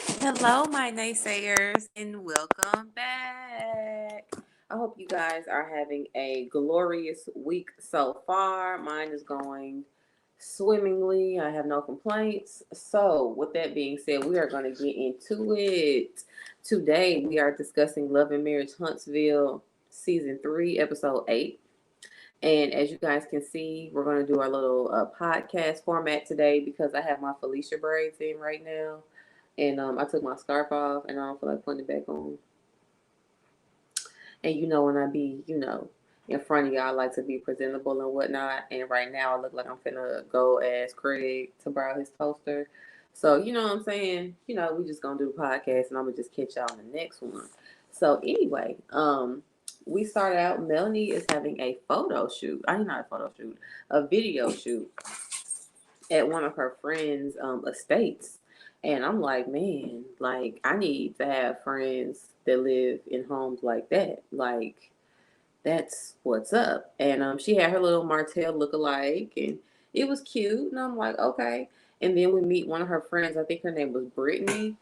Hello, my naysayers, and welcome back. I hope you guys are having a glorious week so far. Mine is going swimmingly. I have no complaints. So, with that being said, we are going to get into it. Today, we are discussing Love and Marriage Huntsville Season 3, Episode 8. And as you guys can see, we're going to do our little podcast format today because I have my Felicia braids in right now. And I took my scarf off and I don't feel like putting it back on. And when I be, in front of y'all, I like to be presentable and whatnot. And right now, I look like I'm finna go ask Craig to borrow his toaster. So, you know what I'm saying? We just gonna do the podcast and I'm gonna just catch y'all in the next one. So, anyway, we started out, Melanie is having a photo shoot. I mean, not a photo shoot, a video shoot at one of her friends' estates. And I'm like, man, like I need to have friends that live in homes like that. Like that's what's up. And she had her little Martell look-alike, and it was cute. And I'm like, okay. And then we meet one of her friends. I think her name was Brittany.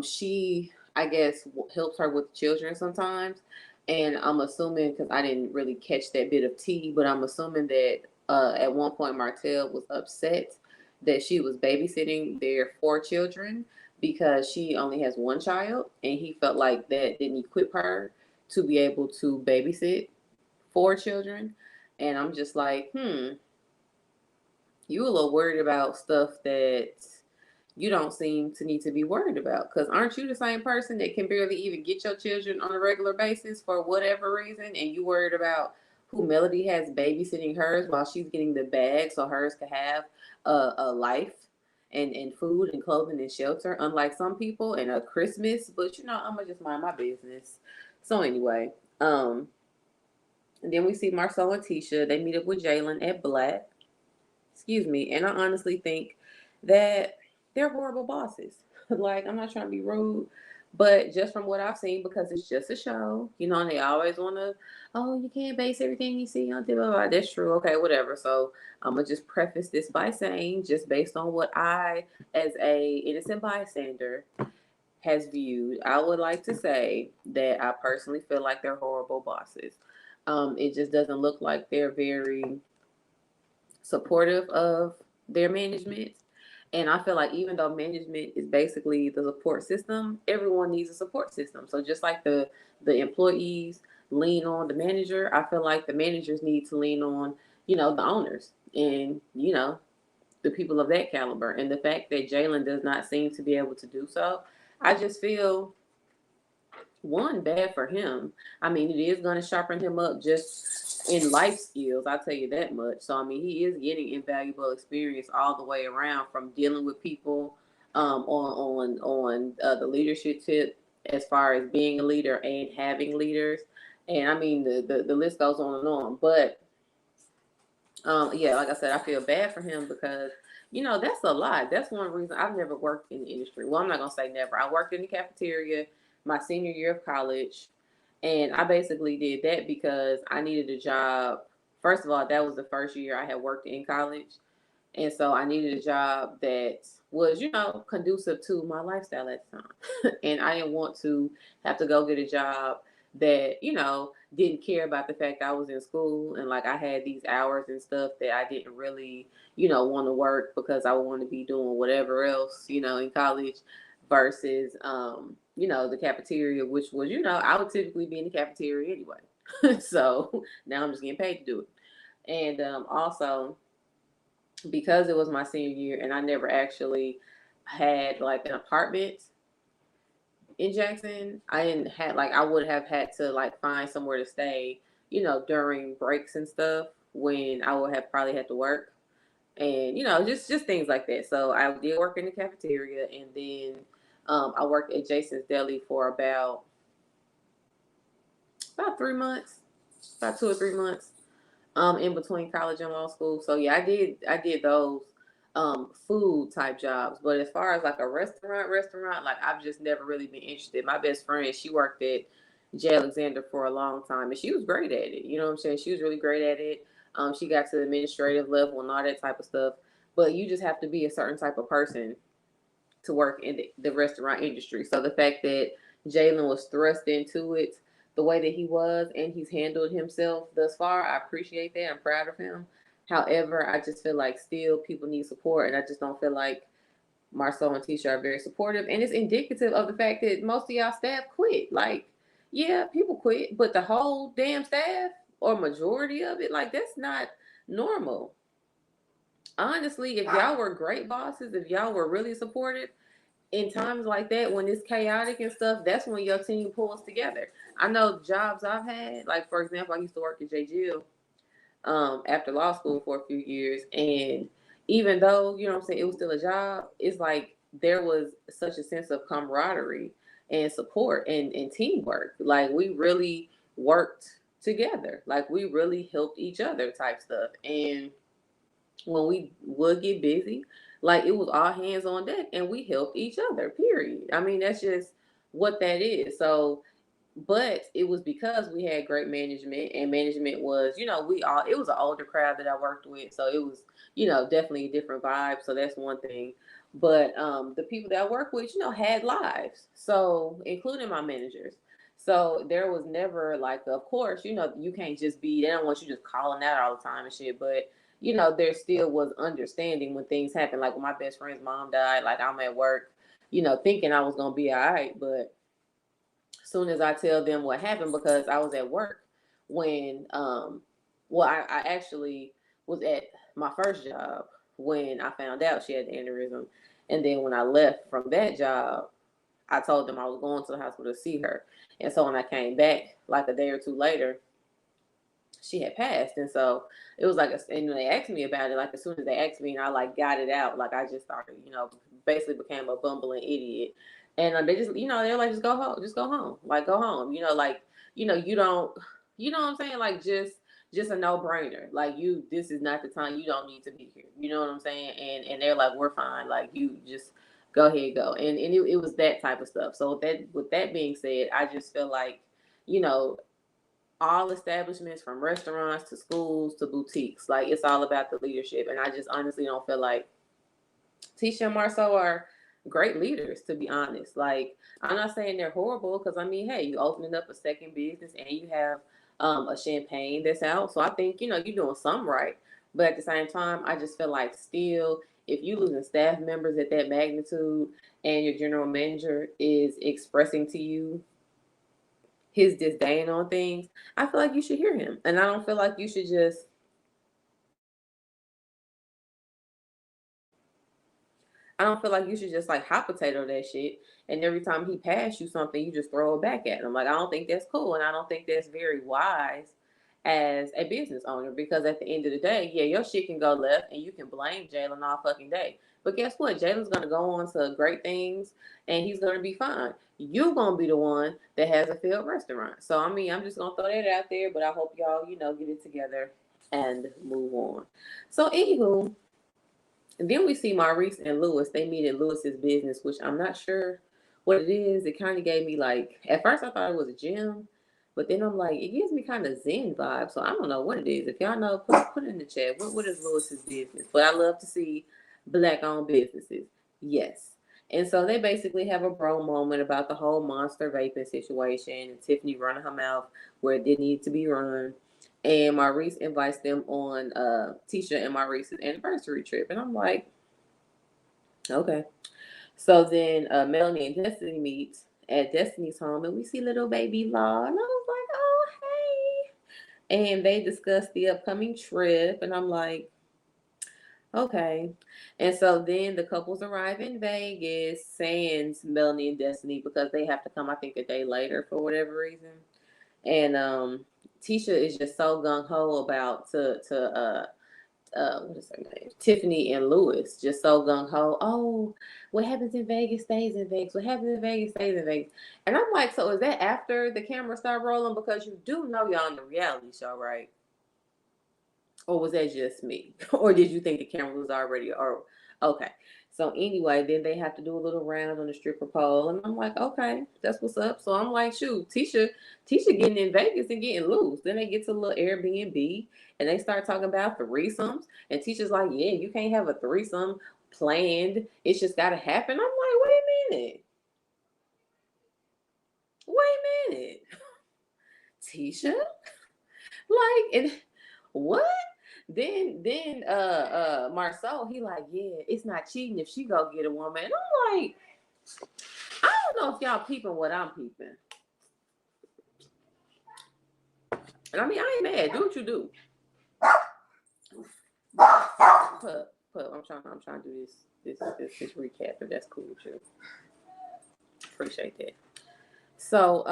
She, I guess, helps her with the children sometimes. And I'm assuming because I didn't really catch that bit of tea, but I'm assuming that at one point Martell was upset that she was babysitting their four children because she only has one child, and he felt like that didn't equip her to be able to babysit four children. And I'm just like, you a little worried about stuff that you don't seem to need to be worried about. Because aren't you the same person that can barely even get your children on a regular basis for whatever reason? And you worried about who Melody has babysitting hers while she's getting the bag so hers can have a life and food and clothing and shelter, unlike some people, and a Christmas. But I'm going to just mind my business. So anyway, and then we see Marcel and Tisha. They meet up with Jalen at Black. Excuse me. And I honestly think that they're horrible bosses. Like, I'm not trying to be rude, but just from what I've seen, because it's just a show, and they always want to, oh, you can't base everything you see on blah, blah, blah. That's true. Okay, whatever. So I'm going to just preface this by saying, just based on what I, as a innocent bystander, has viewed, I would like to say that I personally feel like they're horrible bosses. It just doesn't look like they're very supportive of their management. And I feel like even though management is basically the support system, everyone needs a support system. So just like the employees lean on the manager, I feel like the managers need to lean on, the owners and, the people of that caliber. And the fact that Jalen does not seem to be able to do so, I just feel one, bad for him. I mean, it is going to sharpen him up just in life skills. I'll tell you that much. So I mean, he is getting invaluable experience all the way around, from dealing with people on the leadership tip, as far as being a leader and having leaders. And I mean, the list goes on and on. But yeah, like I said, I feel bad for him because that's a lot. That's one reason I've never worked in the industry. Well, I'm not gonna say never. I worked in the cafeteria my senior year of college, and I basically did that because I needed a job. First of all, that was the first year I had worked in college, and so I needed a job that was, conducive to my lifestyle at the time. And I didn't want to have to go get a job that, didn't care about the fact I was in school and like I had these hours and stuff that I didn't really, want to work because I want to be doing whatever else, in college versus, the cafeteria, which was, I would typically be in the cafeteria anyway. So now I'm just getting paid to do it. And also, because it was my senior year and I never actually had like an apartment in Jackson, I didn't have like I would have had to like find somewhere to stay, during breaks and stuff when I would have probably had to work. And just things like that. So I did work in the cafeteria, and then I worked at Jason's Deli for about 3 months, about 2 or 3 months, in between college and law school. So yeah, I did those food type jobs. But as far as like a restaurant, like I've just never really been interested. My best friend, she worked at J. Alexander for a long time, and she was great at it. You know what I'm saying? She was really great at it. She got to the administrative level and all that type of stuff. But you just have to be a certain type of person to work in the restaurant industry. So the fact that Jalen was thrust into it the way that he was and he's handled himself thus far, I appreciate that. I'm proud of him. However, I just feel like still people need support, and I just don't feel like Marcel and Tisha are very supportive, and it's indicative of the fact that most of y'all staff quit. Like, yeah, people quit, but the whole damn staff or majority of it, like, that's not normal. Honestly, if y'all were great bosses, if y'all were really supportive in times like that, when it's chaotic and stuff, that's when your team pulls together. I know jobs I've had, like for example, I used to work at J. Jill after law school for a few years. And even though, you know what I'm saying, it was still a job, it's like there was such a sense of camaraderie and support and teamwork. Like we really worked together. Like we really helped each other type stuff. And when we would get busy, like it was all hands on deck and we helped each other, period. I mean, that's just what that is. So but it was because we had great management, and management was, we all, it was an older crowd that I worked with, so it was, definitely a different vibe. So that's one thing. But the people that I work with, had lives, so including my managers. So there was never like, of course, you can't just be, they don't want you just calling out all the time and shit, but there still was understanding when things happen. Like when my best friend's mom died, like I'm at work, thinking I was gonna be all right, but soon as I tell them what happened, because I was at work when I actually was at my first job when I found out she had aneurysm. And then when I left from that job, I told them I was going to the hospital to see her. And so when I came back like a day or two later, she had passed. And so it was like, and when they asked me about it, like as soon as they asked me and I like got it out, like I just started, basically became a bumbling idiot. And they just, they're like, just go home, like go home, like, you don't, what I'm saying? Like just a no brainer. Like this is not the time, you don't need to be here. You know what I'm saying? And they're like, we're fine. Like you just go ahead, go. And it was that type of stuff. So with that being said, I just feel like, you know, all establishments from restaurants to schools to boutiques. Like it's all about the leadership. And I just honestly don't feel like Tisha and Marceau are great leaders, to be honest. Like I'm not saying they're horrible, because I mean, hey, you opening up a second business and you have a champagne that's out. So I think, you're doing something right. But at the same time, I just feel like still, if you losing staff members at that magnitude and your general manager is expressing to you his disdain on things, I feel like you should hear him. And I don't feel like you should just, I don't feel like you should just like hot potato that shit. And every time he pass you something, you just throw it back at him. Like, I don't think that's cool. And I don't think that's very wise as a business owner, because at the end of the day, yeah, your shit can go left and you can blame Jalen all fucking day. But guess what? Jalen's going to go on to great things and he's going to be fine. You're going to be the one that has a failed restaurant. So, I mean, I'm just going to throw that out there, but I hope y'all, get it together and move on. So, anywho, and then we see Maurice and Lewis. They meet at Lewis's business, which I'm not sure what it is. It kind of gave me like, at first I thought it was a gym, but then I'm like, it gives me kind of Zen vibe. So I don't know what it is. If y'all know, put it in the chat. What is Lewis's business? But I love to see Black-owned businesses. Yes. And so they basically have a bro moment about the whole monster vaping situation and Tiffany running her mouth where it didn't need to be run. And Maurice invites them on Tisha and Maurice's anniversary trip. And I'm like, okay. So then Melanie and Destiny meet at Destiny's home, and we see little baby Law. And I was like, oh, hey. And they discuss the upcoming trip. And I'm like, okay. And so then the couples arrive in Vegas, sans Melanie and Destiny, because they have to come, I think, a day later for whatever reason. And Tisha is just so gung ho about what is her name? Tiffany and Lewis, just so gung ho. Oh, what happens in Vegas stays in Vegas. What happens in Vegas stays in Vegas. And I'm like, so is that after the camera start rolling? Because you do know y'all on the reality show, right? Or was that just me? Or did you think the camera was already? Or okay. So anyway, then they have to do a little round on the stripper pole, and I'm like, okay, that's what's up. So I'm like, shoot, Tisha getting in Vegas and getting loose. Then they get to a little Airbnb, and they start talking about threesomes, and Tisha's like, yeah, you can't have a threesome planned. It's just got to happen. I'm like, wait a minute, Tisha, like, and what? Then Marceau, he like, yeah, it's not cheating if she go get a woman. And I'm like, I don't know if y'all peeping what I'm peeping. And I mean, I ain't mad. Do what you do. I'm trying to do this recap. If that's cool with you, appreciate that. So,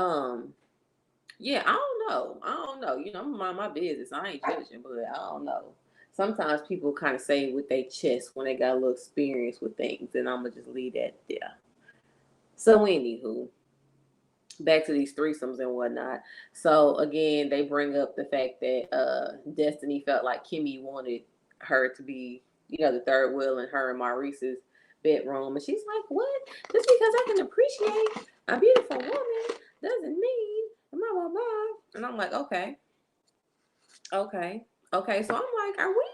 yeah, I don't know. You know, I'm mind my business. I ain't judging, but I don't know. Sometimes people kind of say with their chest when they got a little experience with things, and I'm gonna just leave that there. So, anywho, back to these threesomes and whatnot. So again, they bring up the fact that Destiny felt like Kimmy wanted her to be, you know, the third wheel in her and Maurice's bedroom, and she's like, "What? Just because I can appreciate a beautiful woman doesn't mean blah blah blah." And I'm like, okay. So I'm like, are we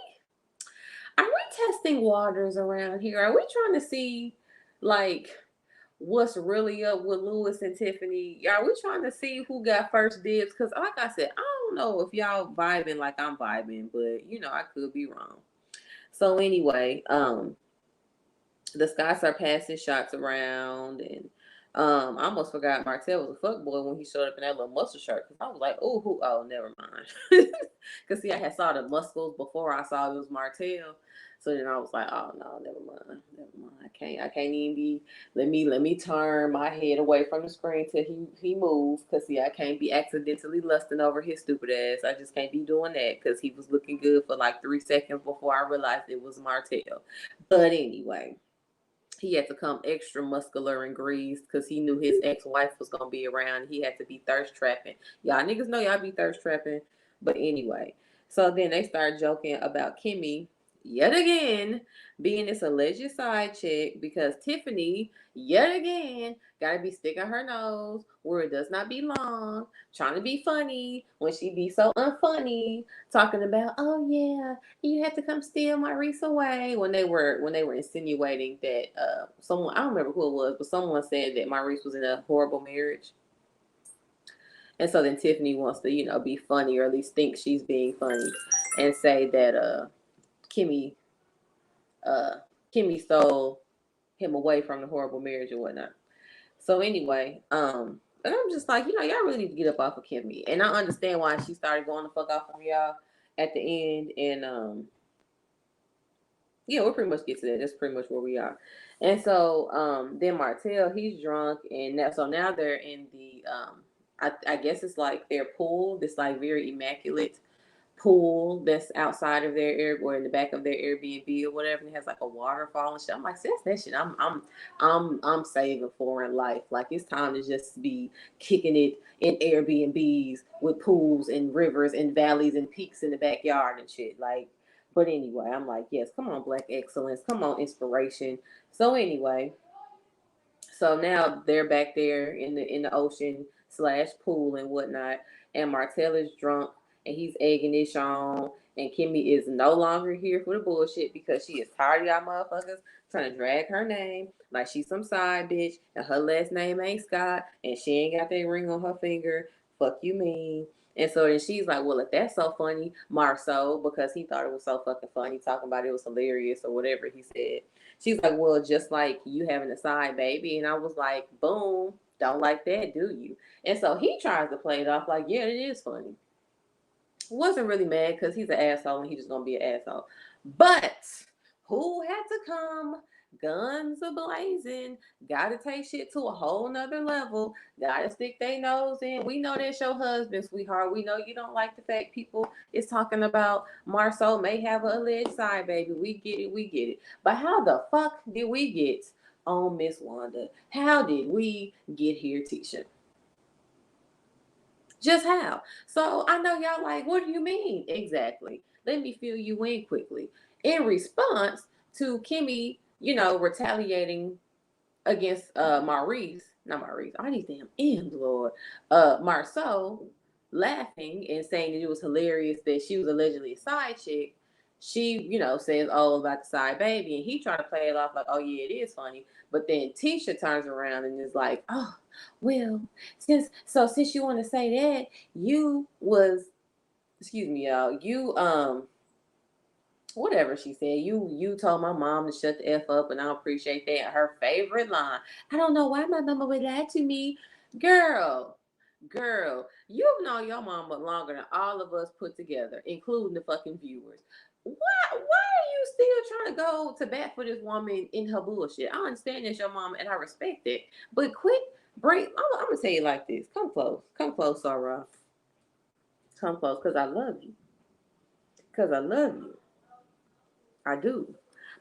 testing waters around here? Are we trying to see, like, what's really up with Lewis and Tiffany? Are we trying to see who got first dibs? Because like I said, I don't know if y'all vibing like I'm vibing, but you know, I could be wrong. So anyway, the Scots are passing shots around, and I almost forgot Martell was a fuckboy when he showed up in that little muscle shirt, because I was like, oh, who? Oh, never mind. Because see, I had saw the muscles before I saw it was Martell. So then I was like, oh no, never mind. I can't even be. Let me turn my head away from the screen till he moves. Cause see, I can't be accidentally lusting over his stupid ass. I just can't be doing that. Cause he was looking good for like 3 seconds before I realized it was Martell. But anyway, he had to come extra muscular and greased because he knew his ex-wife was gonna be around. He had to be thirst trapping. Y'all niggas know y'all be thirst trapping. But anyway, so then they started joking about Kimmy yet again being this alleged side chick because Tiffany yet again gotta be sticking her nose where it does not belong, trying to be funny when she be so unfunny, talking about, oh yeah, you had to come steal Maurice away, when they were insinuating that someone, I don't remember who it was, but someone said that Maurice was in a horrible marriage. And so then Tiffany wants to, you know, be funny, or at least think she's being funny, and say that Kimmy Kimmy stole him away from the horrible marriage and whatnot. So anyway, and I'm just like, you know, y'all really need to get up off of Kimmy. And I understand why she started going the fuck off from y'all at the end. And yeah, we'll pretty much get to that. That's pretty much where we are. And so then Martell, he's drunk, and now they're in the I guess it's like their pool, this like very immaculate pool that's outside of their air, or in the back of their Airbnb or whatever, and it has like a waterfall and shit. I'm like, since that shit, I'm saving for in life. Like, it's time to just be kicking it in Airbnbs with pools and rivers and valleys and peaks in the backyard and shit. Like, but anyway, I'm like, yes, come on, Black excellence, come on, inspiration. So anyway, so now they're back there in the ocean slash pool and whatnot, and Martell is drunk and he's egging this on. And Kimmy is no longer here for the bullshit because she is tired of y'all motherfuckers trying to drag her name like she's some side bitch, and her last name ain't Scott, and she ain't got that ring on her finger. Fuck you mean. And so then she's like, well, if that's so funny, Marceau, because he thought it was so fucking funny, talking about it was hilarious or whatever he said. She's like, well, just like you having a side baby. And I was like, boom, don't like that, do you? And so he tries to play it off like, yeah, it is funny. Wasn't really mad because he's an asshole and he's just going to be an asshole. But who had to come? Guns a blazing, gotta take shit to a whole nother level, gotta stick their nose in. We know that's your husband, sweetheart. We know you don't like the fact people is talking about Marceau may have an alleged side baby. We get it. But how the fuck did we get on Miss Wanda? How did we get here, Tisha? Just how? So I know y'all like, what do you mean? Exactly. Let me fill you in quickly. In response to Kimmy, you know, retaliating against Maurice, not Maurice, all these damn M's, Lord. Marceau laughing and saying that it was hilarious that she was allegedly a side chick. she, says, "Oh, about the side baby," and he trying to play it off like, "Oh yeah, it is funny." But then Tisha turns around and is like, "Oh, well, since you want to say that, you was, excuse me, y'all, you whatever she said, you told my mom to shut the F up, and I appreciate that." Her favorite line, "I don't know why my mama would lie to me." Girl, you've known your mama longer than all of us put together, including the fucking viewers. Why are you still trying to go to bat for this woman in her bullshit? I understand that's your mama and I respect it. But quit I'm gonna tell you like this. Come close. Come close, Sarah. Come close, because I love you. Because I love you. I do.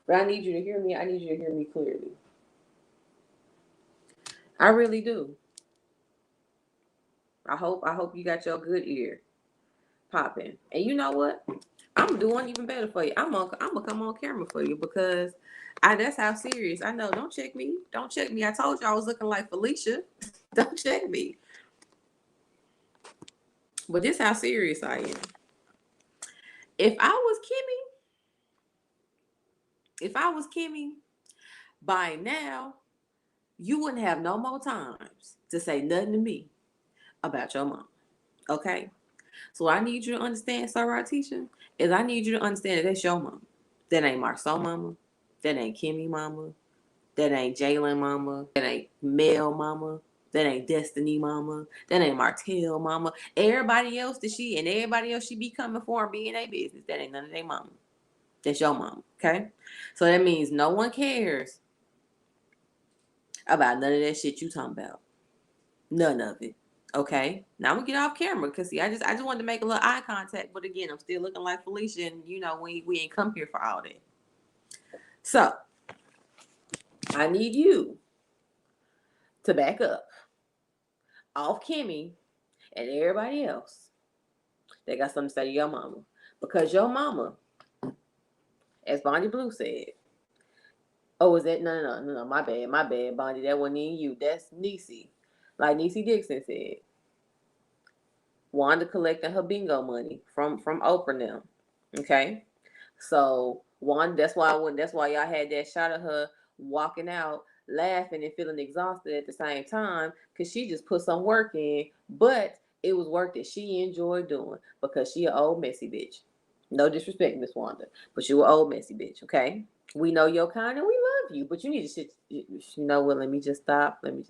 But I need you to hear me. I need you to hear me clearly. I really do. I hope you got your good ear popping. And you know what? I'm doing even better for you. I'm gonna come on camera for you because that's how serious. I know. Don't check me. Don't check me. I told you I was looking like Felicia. Don't check me. But this how serious I am. If I was Kimmy, by now, you wouldn't have no more times to say nothing to me about your mom. Okay? So what I need you to understand, Sarah Tisha, is I need you to understand that that's your mama. That ain't Marceau mama. That ain't Kimmy mama. That ain't Jalen mama. That ain't Mel mama. That ain't Destiny mama. That ain't Martell mama. Everybody else everybody else she be coming for and be in their business. That ain't none of their mama. That's your mama. Okay? So that means no one cares about none of that shit you talking about. None of it. Okay, now I'm gonna get off camera because see, I just wanted to make a little eye contact, but again, I'm still looking like Felicia, and we ain't come here for all that. So I need you to back up off Kimmy and everybody else that got something to say to your mama, because your mama, as Bonnie Blue said, oh, is that no, my bad, Bonnie, that wasn't even you, that's Niecy, like Niecy Dixon said. Wanda collecting her bingo money from Oprah now. Okay, so that's why y'all had that shot of her walking out laughing and feeling exhausted at the same time, because she just put some work in, but it was work that she enjoyed doing because she an old messy bitch. No disrespect, Miss Wanda, but you an old messy bitch. Okay, we know your kind and we love you, but you need to shit. You know what? Let me just stop. Because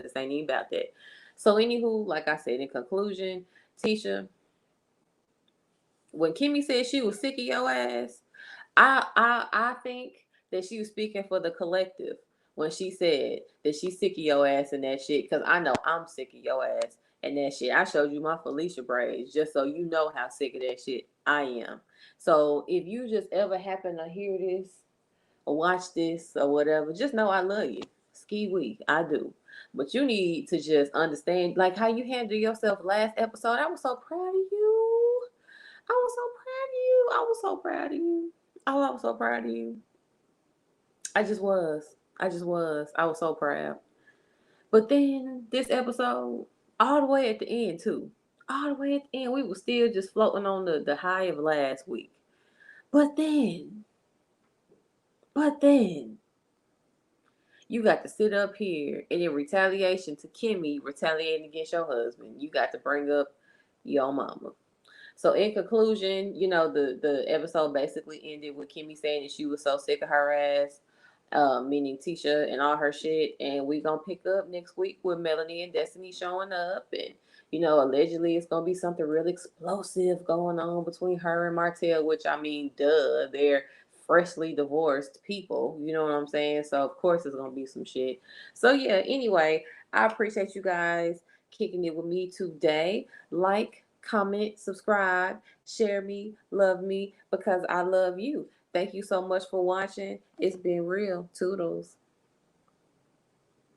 this ain't even about that. So anywho, like I said, in conclusion, Tisha, when Kimmy said she was sick of your ass, I think that she was speaking for the collective when she said that she's sick of your ass and that shit. Cause I know I'm sick of your ass and that shit. I showed you my Felicia braids just so you know how sick of that shit I am. So if you just ever happen to hear this or watch this or whatever, just know I love you. Ski week, I do. But you need to just understand, like how you handled yourself last episode. I was so proud of you. I was so proud of you. I was so proud of you. Oh, I was so proud of you. I just was. I just was. I was so proud. But then this episode, all the way at the end too. All the way at the end, we were still just floating on the high of last week. But then, but then, you got to sit up here and in retaliation to Kimmy retaliating against your husband, you got to bring up your mama. So in conclusion, the episode basically ended with Kimmy saying that she was so sick of her ass, meaning Tisha and all her shit. And we gonna pick up next week with Melanie and Destiny showing up, and allegedly it's gonna be something real explosive going on between her and Martell. Which I mean, duh, they're freshly divorced people. You know what I'm saying? So of course it's gonna be some shit. So yeah. Anyway, I appreciate you guys kicking it with me today. Like, comment, subscribe, share me, love me, because I love you. Thank you so much for watching. It's been real. Toodles.